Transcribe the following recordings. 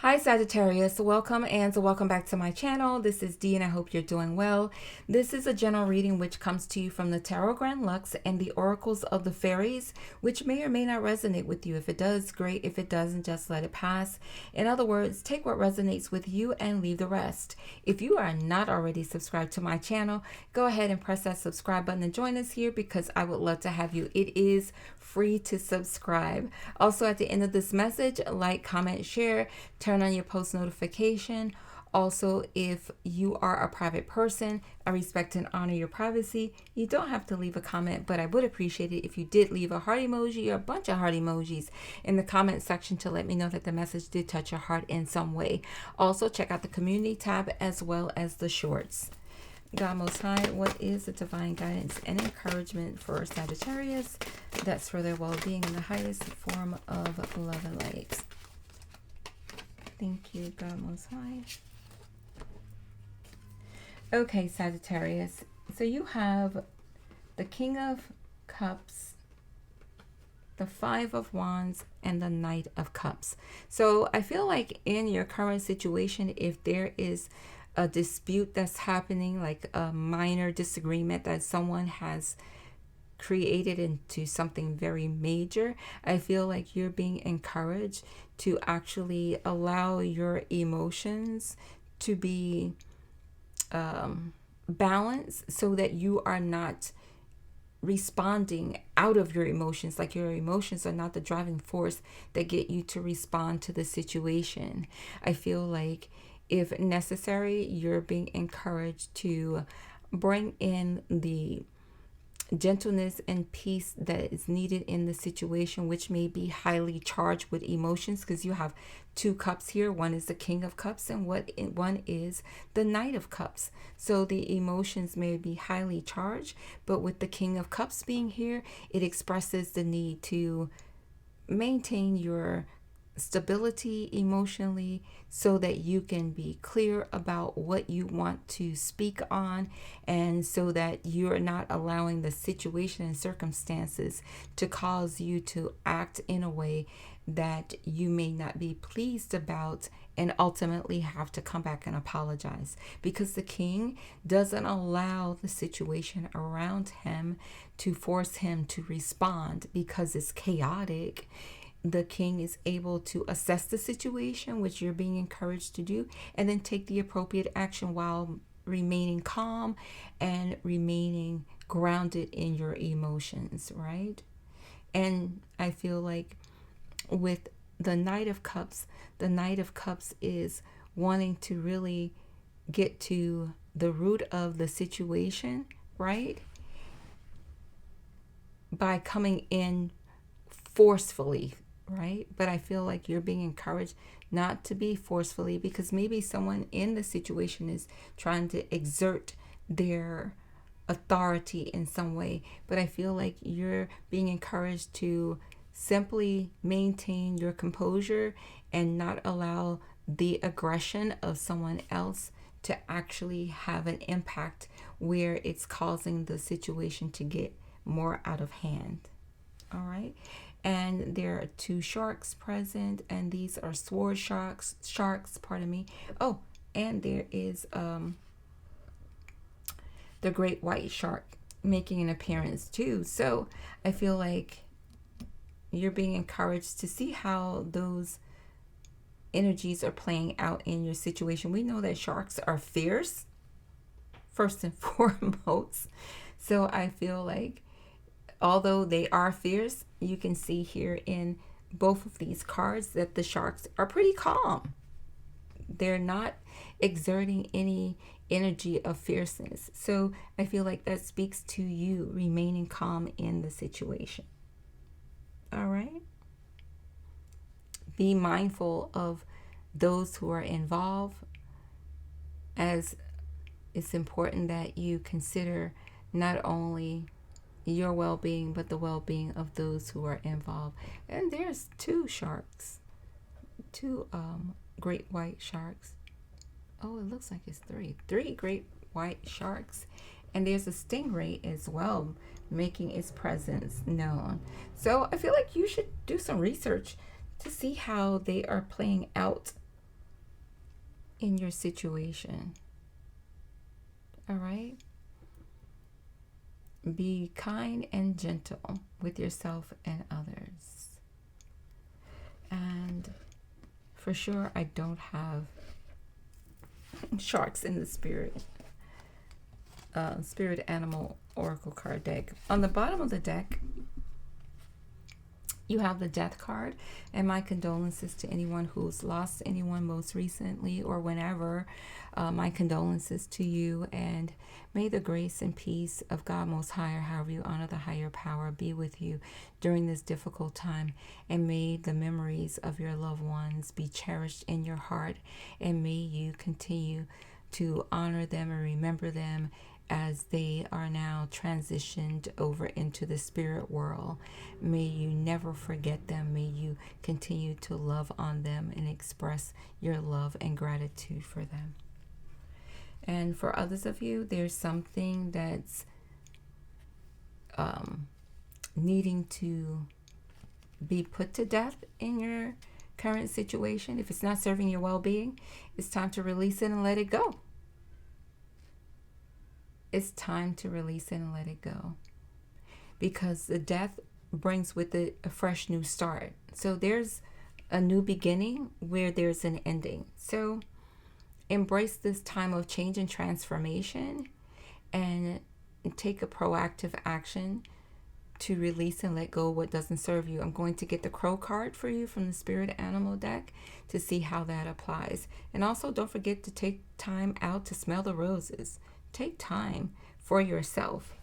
Hi Sagittarius, welcome and welcome back to my channel. This is Dee and I hope you're doing well. This is a general reading which comes to you from the Tarot Grand Lux and the Oracles of the Fairies, which may or may not resonate with you. If it does, great. If it doesn't, just let it pass. In other words, take what resonates with you and leave the rest. If you are not already subscribed to my channel, go ahead and press that subscribe button and join us here because I would love to have you. It is free to subscribe. Also, at the end of this message, like, comment, share, turn on your post notification. Also, if you are a private person, I respect and honor your privacy. You don't have to leave a comment, but I would appreciate it if you did leave a heart emoji or a bunch of heart emojis in the comment section to let me know that the message did touch your heart in some way. Also, check out the community tab as well as the shorts. God Most High, what is the divine guidance and encouragement for Sagittarius? That's for their well-being in the highest form of love and light. Thank you, God Most High. Okay, Sagittarius. So you have the King of Cups, the Five of Wands, and the Knight of Cups. So I feel like in your current situation, if there is a dispute that's happening, like a minor disagreement that someone has created into something very major, I feel like you're being encouraged to actually allow your emotions to be balanced so that you are not responding out of your emotions. Like your emotions are not the driving force that get you to respond to the situation. I feel like if necessary, you're being encouraged to bring in the gentleness and peace that is needed in the situation, which may be highly charged with emotions, because you have two cups here. One is the King of Cups and one is the Knight of Cups. So the emotions may be highly charged, but with the King of Cups being here, it expresses the need to maintain your stability emotionally so that you can be clear about what you want to speak on, and so that you're not allowing the situation and circumstances to cause you to act in a way that you may not be pleased about and ultimately have to come back and apologize, because the king doesn't allow the situation around him to force him to respond because it's chaotic. The king is able to assess the situation, which you're being encouraged to do, and then take the appropriate action while remaining calm and remaining grounded in your emotions, right? And I feel like with the Knight of Cups is wanting to really get to the root of the situation, right? By coming in forcefully, right? But I feel like you're being encouraged not to be forcefully, because maybe someone in the situation is trying to exert their authority in some way. But I feel like you're being encouraged to simply maintain your composure and not allow the aggression of someone else to actually have an impact where it's causing the situation to get more out of hand. All right. And there are two sharks present, and these are sword sharks, pardon me. Oh, and there is the great white shark making an appearance too. So I feel like you're being encouraged to see how those energies are playing out in your situation. We know that sharks are fierce, first and foremost. So I feel like although they are fierce, you can see here in both of these cards that the sharks are pretty calm. They're not exerting any energy of fierceness. So I feel like that speaks to you remaining calm in the situation. All right. Be mindful of those who are involved, as it's important that you consider not only your well-being but the well-being of those who are involved. And there's two sharks, two great white sharks. Oh, it looks like it's three great white sharks, and there's a stingray as well making its presence known. So I feel like you should do some research to see how they are playing out in your situation. All right? Be kind and gentle with yourself and others. And for sure, I don't have sharks in the spirit animal oracle card deck. On the bottom of the deck, you have the death card, and my condolences to anyone who's lost anyone most recently or whenever. My condolences to you, and may the grace and peace of God Most High, however you honor the higher power, be with you during this difficult time, and may the memories of your loved ones be cherished in your heart, and may you continue to honor them and remember them as they are now transitioned over into the spirit world. May you never forget them. May you continue to love on them and express your love and gratitude for them. And for others of you, there's something that's needing to be put to death in your current situation. If it's not serving your well-being, it's time to release it and let it go. It's time to release it and let it go. Because the death brings with it a fresh new start. So there's a new beginning where there's an ending. So embrace this time of change and transformation, and take a proactive action to release and let go what doesn't serve you. I'm going to get the Crow card for you from the Spirit Animal deck to see how that applies. And also, don't forget to take time out to smell the roses. Take time for yourself,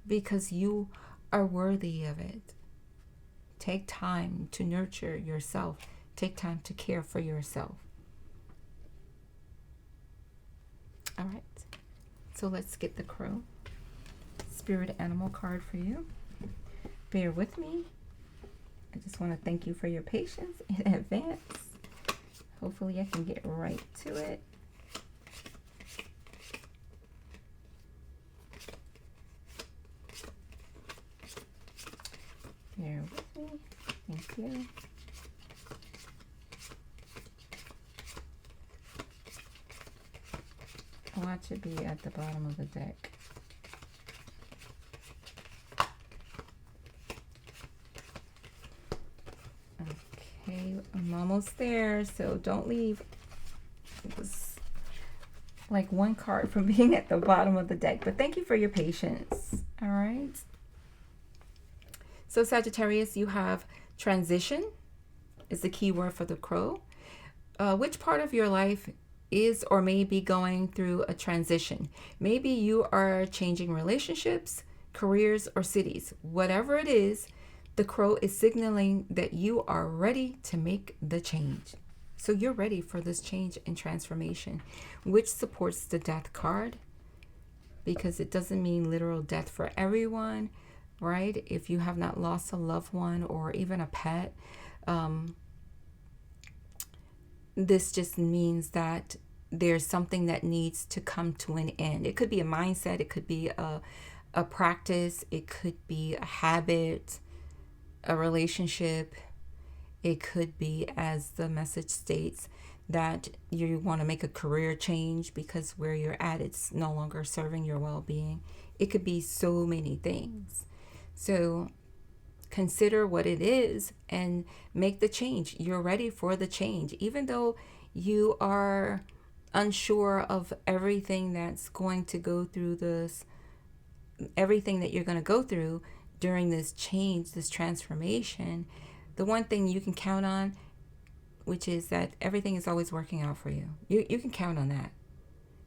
because you are worthy of it. Take time to nurture yourself. Take time to care for yourself. All right, so let's get the Crow Spirit Animal card for you. Bear with me. I just want to thank you for your patience in advance. Hopefully I can get right to it. Bear with me. Thank you. Watch it be at the bottom of the deck. Okay, I'm almost there, so don't leave. It was like one card from being at the bottom of the deck, but thank you for your patience. All right. So Sagittarius, you have transition is the key word for the Crow. Which part of your life is or may be going through a transition? Maybe you are changing relationships, careers, or cities. Whatever it is, the Crow is signaling that you are ready to make the change. So you're ready for this change and transformation, which supports the Death card, because it doesn't mean literal death for everyone, right? If you have not lost a loved one or even a pet, this just means that there's something that needs to come to an end. It could be a mindset, it could be a practice, it could be a habit, a relationship. It could be, as the message states, that you want to make a career change because where you're at, it's no longer serving your well-being. It could be so many things. So consider what it is and make the change. You're ready for the change. Even though you are unsure of everything that's going to go through this, everything that you're going to go through during this change, this transformation, the one thing you can count on, which is that everything is always working out for you. You can count on that.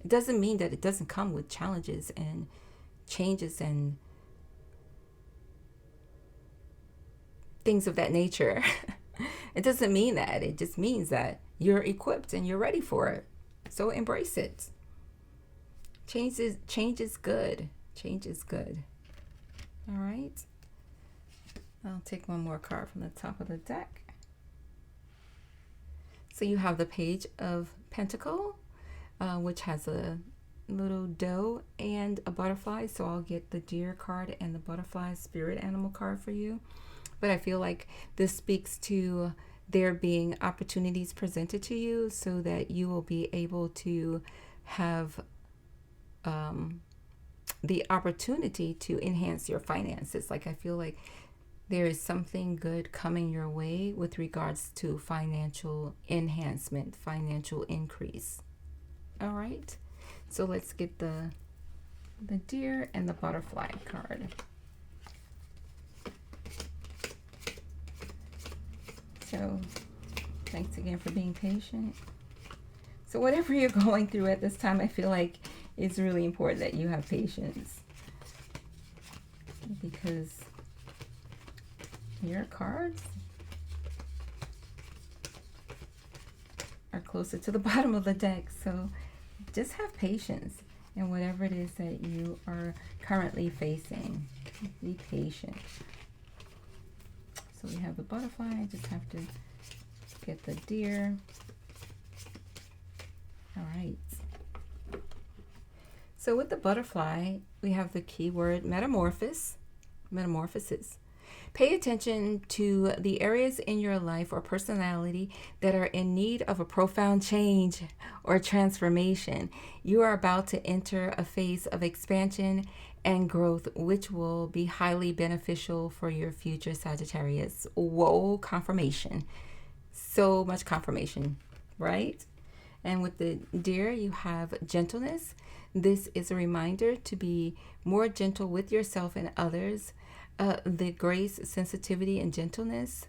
It doesn't mean that it doesn't come with challenges and changes and things of that nature. It doesn't mean that. It just means that you're equipped and you're ready for it. So embrace it. Change is good. Change is good. All right. I'll take one more card from the top of the deck. So you have the Page of Pentacle, which has a little doe and a butterfly. So I'll get the Deer card and the Butterfly Spirit Animal card for you. But I feel like this speaks to there being opportunities presented to you so that you will be able to have the opportunity to enhance your finances. Like, I feel like there is something good coming your way with regards to financial enhancement, financial increase. All right. So let's get the deer and the butterfly card. So thanks again for being patient. So whatever you're going through at this time, I feel like it's really important that you have patience, because your cards are closer to the bottom of the deck. So just have patience in whatever it is that you are currently facing. Be patient. So we have the butterfly. I just have to get the deer. All right. So with the butterfly, we have the keyword metamorphosis. Pay attention to the areas in your life or personality that are in need of a profound change or transformation. You are about to enter a phase of expansion and growth, which will be highly beneficial for your future, Sagittarius. Whoa, confirmation. So much confirmation, right? And with the deer, you have gentleness. This is a reminder to be more gentle with yourself and others. The grace, sensitivity, and gentleness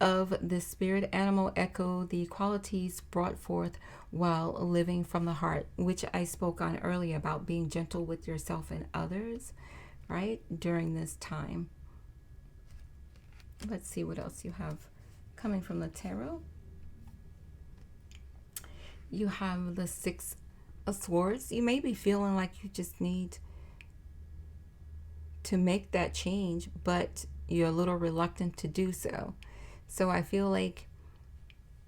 of the spirit animal echo the qualities brought forth while living from the heart, which I spoke on earlier about being gentle with yourself and others, right, during this time. Let's see what else you have coming from the tarot. You have the Six of Swords. You may be feeling like you just need to make that change, but you're a little reluctant to do so. So I feel like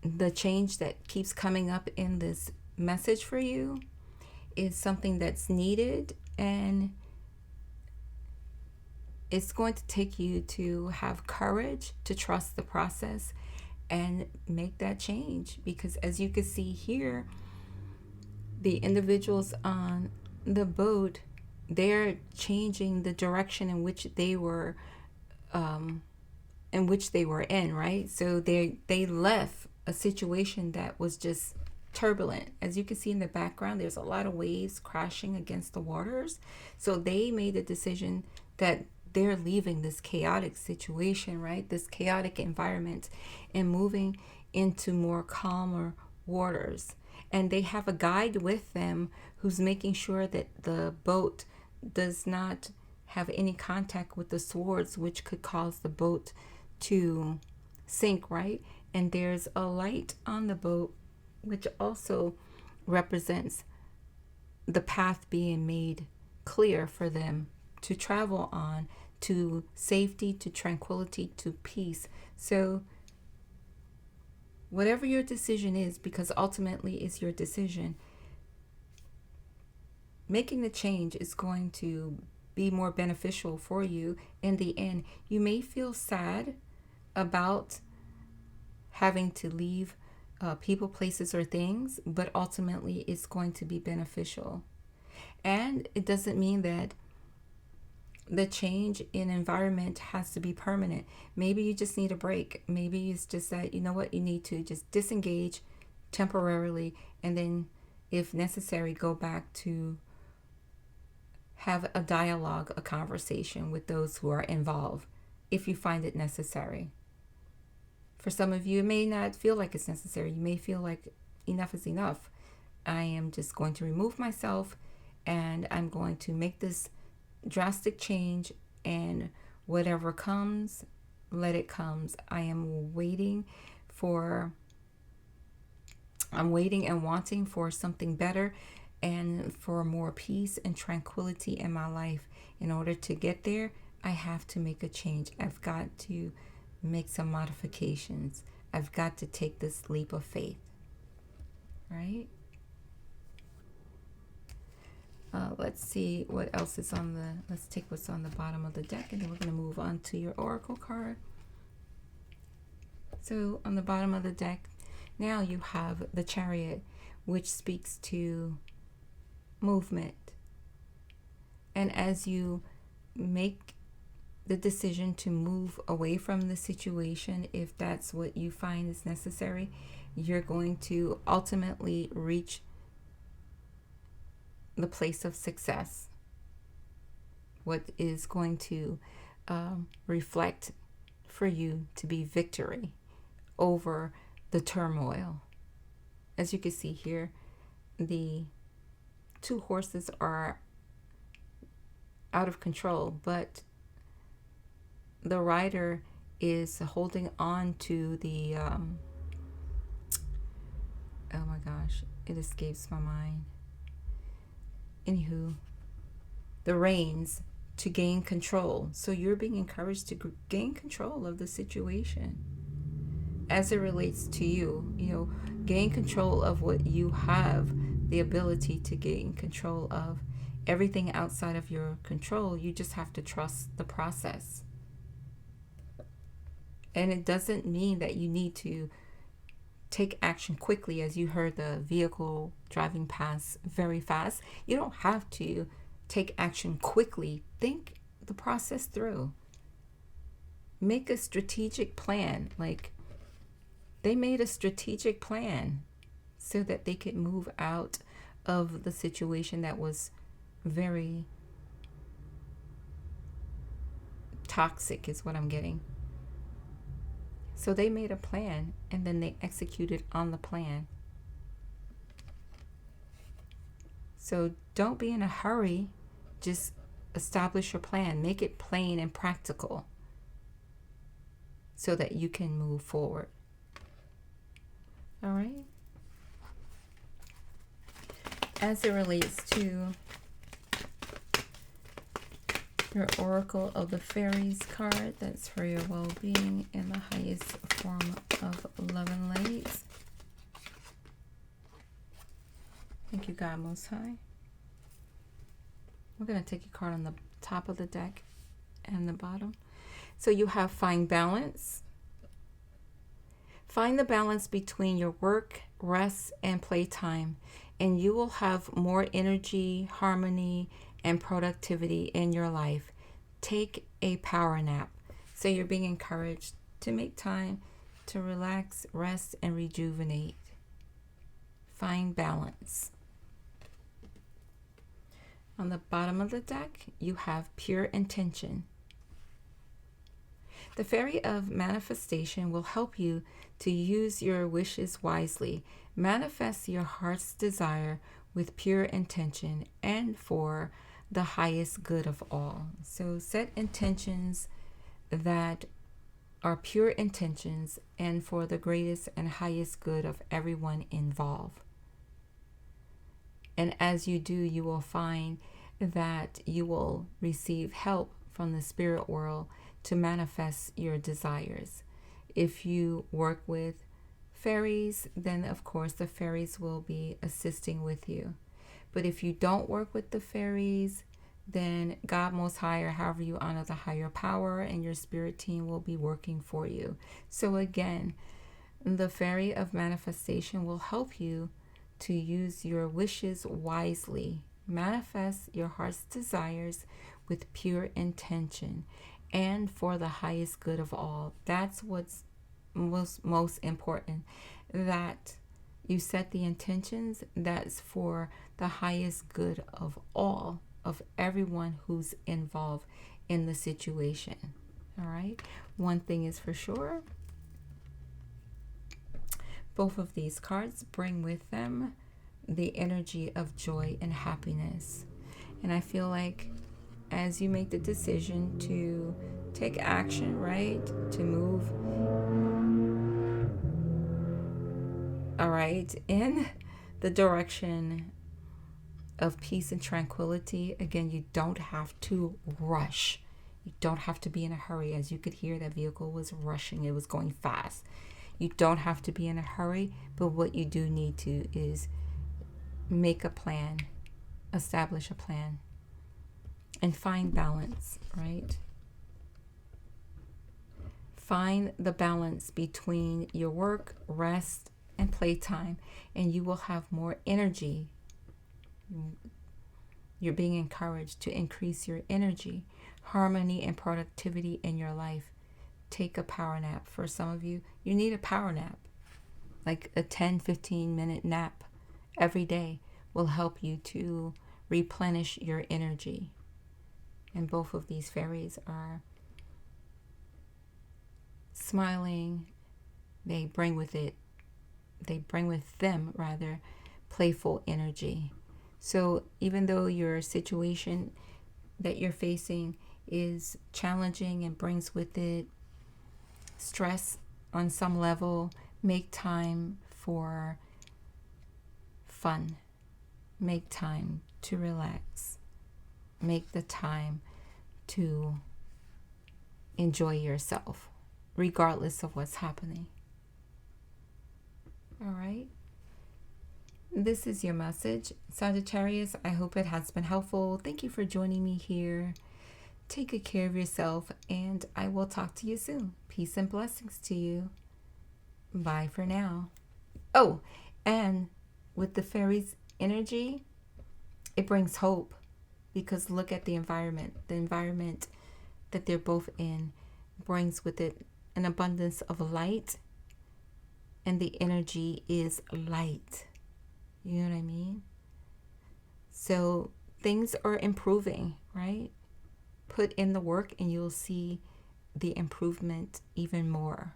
the change that keeps coming up in this message for you is something that's needed, and it's going to take you to have courage to trust the process and make that change. Because as you can see here, the individuals on the boat, they're changing the direction in which they were in, right? So they left a situation that was just turbulent. As you can see in the background, there's a lot of waves crashing against the waters. So they made a decision that they're leaving this chaotic situation, right? This chaotic environment, and moving into more calmer waters. And they have a guide with them who's making sure that the boat does not have any contact with the swords, which could cause the boat to sink, right? And there's a light on the boat, which also represents the path being made clear for them to travel on, to safety, to tranquility, to peace. So whatever your decision is, because ultimately it's your decision, making the change is going to be more beneficial for you in the end. You may feel sad about having to leave people, places, or things, but ultimately it's going to be beneficial. And it doesn't mean that the change in environment has to be permanent. Maybe you just need a break. Maybe it's just that, you know what, you need to just disengage temporarily, and then if necessary, go back to have a dialogue, a conversation with those who are involved, if you find it necessary. For some of you, it may not feel like it's necessary. You may feel like enough is enough. I am just going to remove myself, and I'm going to make this drastic change, and whatever comes, let it comes. I'm waiting and wanting for something better and for more peace and tranquility in my life. In order to get there, I have to make a change. I've got to make some modifications. I've got to take this leap of faith, right? Let's see what else is let's take what's on the bottom of the deck, and then we're going to move on to your oracle card. So on the bottom of the deck, now you have the Chariot, which speaks to movement. And as you make the decision to move away from the situation, if that's what you find is necessary, you're going to ultimately reach the place of success, what is going to reflect for you to be victory over the turmoil. As you can see here, the two horses are out of control, but the rider is holding on to the oh my gosh, it escapes my mind. Anywho, the reins to gain control. So you're being encouraged to gain control of the situation as it relates to you. You know, gain control of what you have the ability to gain control of. Everything outside of your control, you just have to trust the process. And it doesn't mean that you need to take action quickly, as you heard the vehicle driving past very fast. You don't have to take action quickly. Think the process through. Make a strategic plan. Like, they made a strategic plan so that they could move out of the situation that was very toxic, is what I'm getting. So they made a plan and then they executed on the plan. So don't be in a hurry. Just establish your plan. Make it plain and practical so that you can move forward. All right. As it relates to your Oracle of the Fairies card, that's for your well-being in the highest form of love and light. Thank you, God Most High. We're going to take a card on the top of the deck and the bottom. So you have find balance. Find the balance between your work, rest, and playtime, and you will have more energy, harmony, and productivity in your life. Take a power nap. So you're being encouraged to make time to relax, rest, and rejuvenate. Find balance. On the bottom of the deck, you have pure intention. The Fairy of Manifestation will help you to use your wishes wisely. Manifest your heart's desire with pure intention and for the highest good of all. So set intentions that are pure intentions and for the greatest and highest good of everyone involved. And as you do, you will find that you will receive help from the spirit world to manifest your desires. If you work with fairies, then of course the fairies will be assisting with you. But if you don't work with the fairies, then God Most High, or however you honor the higher power, and your spirit team will be working for you. So again, the Fairy of Manifestation will help you to use your wishes wisely. Manifest your heart's desires with pure intention and for the highest good of all. That's what's most important, that you set the intentions that's for the highest good of all, of everyone who's involved in the situation. All right. One thing is for sure, both of these cards bring with them the energy of joy and happiness. And I feel like as you make the decision to take action, right, to move, all right, in the direction of peace and tranquility, again, you don't have to rush. You don't have to be in a hurry. As you could hear, that vehicle was rushing. It was going fast. You don't have to be in a hurry, but what you do need to is make a plan, establish a plan, and find balance, right? Find the balance between your work, rest, and playtime, and you will have more energy. You're being encouraged to increase your energy, harmony, and productivity in your life. Take a power nap. For some of you, you need a power nap. Like a 10-15 minute nap every day will help you to replenish your energy. And both of these fairies are smiling. They bring with them playful energy. So even though your situation that you're facing is challenging and brings with it stress on some level, make time for fun. Make time to relax. Make the time to enjoy yourself, regardless of what's happening. All right? This is your message, Sagittarius. I hope it has been helpful. Thank you for joining me here. Take good care of yourself, and I will talk to you soon. Peace and blessings to you. Bye for now. Oh, and with the fairies' energy, it brings hope, because look at the environment. The environment that they're both in brings with it an abundance of light, and the energy is light. You know what I mean? So things are improving, right? Put in the work and you'll see the improvement even more.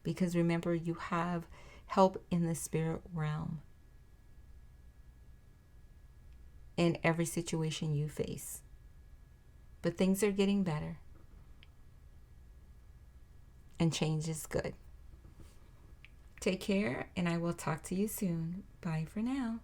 Because remember, you have help in the spirit realm in every situation you face. But things are getting better. And change is good. Take care, and I will talk to you soon. Bye for now.